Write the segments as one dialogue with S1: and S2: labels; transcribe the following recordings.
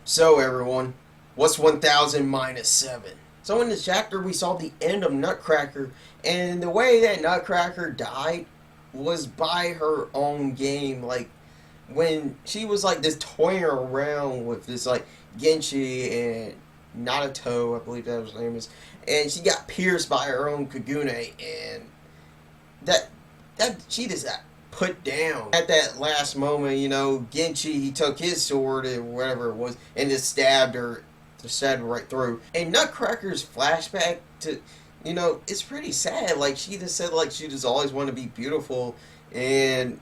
S1: So everyone, what's 1000 minus 7? So in this chapter we saw the end of Nutcracker, and the way that Nutcracker died was by her own game. Like, when she was like just toying around with this like Genshi and Naruto, I believe that was her name is, and she got pierced by her own Kagune, and that she just got put down at that last moment. Genshi, he took his sword or whatever it was and just stabbed her right through. And Nutcracker's flashback to, it's pretty sad. Like, she just said like she just always wanted to be beautiful, and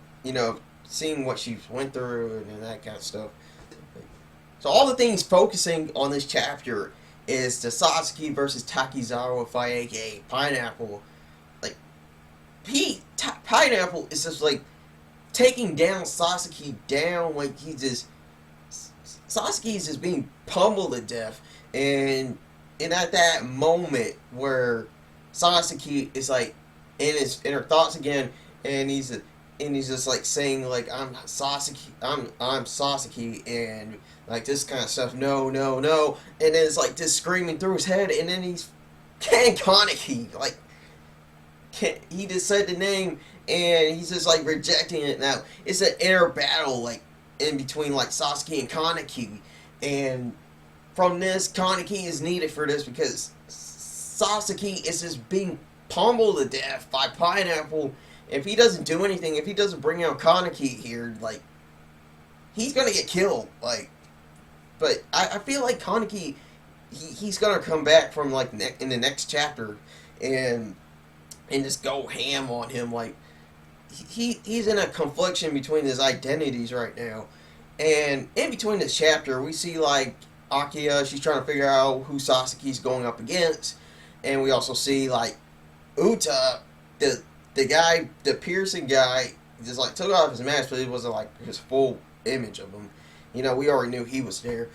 S1: seeing what she went through and that kind of stuff. So all the things focusing on this chapter is the Sasuke versus Takizawa fight, aka Pineapple. Like, Pineapple is just like taking down Sasuke down. Like, Sasuke is just being pummeled to death, and at that moment where Sasuke is like in her thoughts again, and he's just like saying like, I'm Sasuke, I'm Sasuke, and like this kind of stuff, no, no, no, and then it's like just screaming through his head, and then he's Kaneki, like, he just said the name, and he's just like rejecting it now. It's an inner battle like in between like Sasuke and Kaneki, and from this, Kaneki is needed for this because Sasuke is just being pummeled to death by Pineapple. If he doesn't do anything, if he doesn't bring out Kaneki here, like, he's gonna get killed. Like, but I feel like Kaneki, he's gonna come back from like in the next chapter, and just go ham on him. Like, he's in a confliction between his identities right now, and in between this chapter, we see like Akia, she's trying to figure out who Sasuke's going up against, and we also see like Uta, the guy, the piercing guy, just like took off his mask, but it wasn't like his full image of him. We already knew he was there.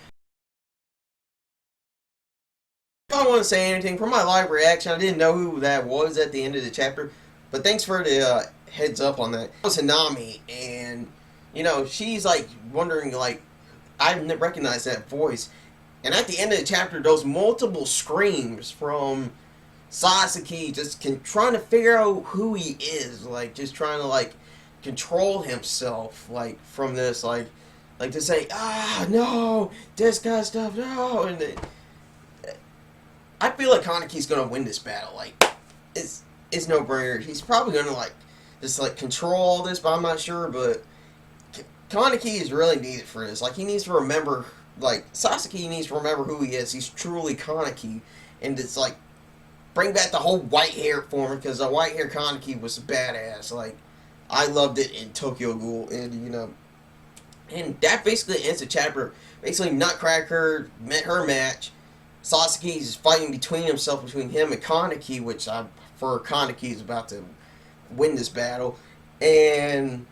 S1: If I want to say anything from my live reaction, I didn't know who that was at the end of the chapter, but thanks for the heads up on that. It was Hanami, and she's like wondering, like, I recognize that voice, and at the end of the chapter, those multiple screams from Sasuke just trying to figure out who he is, like, just trying to like control himself, like, from this, like to say, no, this kind of stuff, no, and I feel like Kaneki's gonna win this battle. Like, it's no brainer. He's probably gonna like just like control all this, but I'm not sure. But Kaneki is really needed for this. Like, he needs to remember, like, Sasuke needs to remember who he is. He's truly Kaneki, and it's like bring back the whole white hair for him, because the white hair Kaneki was badass. Like, I loved it in Tokyo Ghoul, and and that basically ends the chapter. Basically, Nutcracker met her match. Sasuke is fighting between him and Kaneki, which I prefer. Kaneki is about to win this battle, and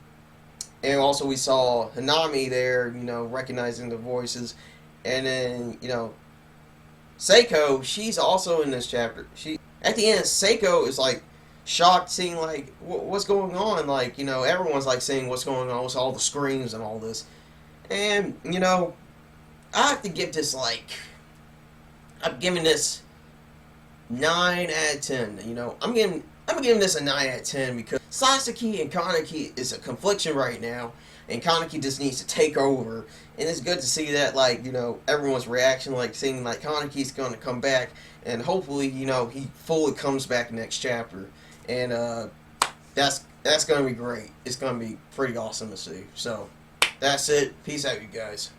S1: also we saw Hanami there, recognizing the voices, and then Seiko, she's also in this chapter. At the end, Seiko is like shocked, seeing like what's going on. Like, everyone's like saying what's going on with all the screams and all this, and I have to give this like, I'm giving this 9 out of 10. I'm giving this a 9 out of 10 because Sasuke and Kaneki is a confliction right now, and Kaneki just needs to take over. And it's good to see that, like, everyone's reaction, like, seeing like Kaneki's going to come back, and hopefully, he fully comes back next chapter. And that's going to be great. It's going to be pretty awesome to see. So that's it. Peace out, you guys.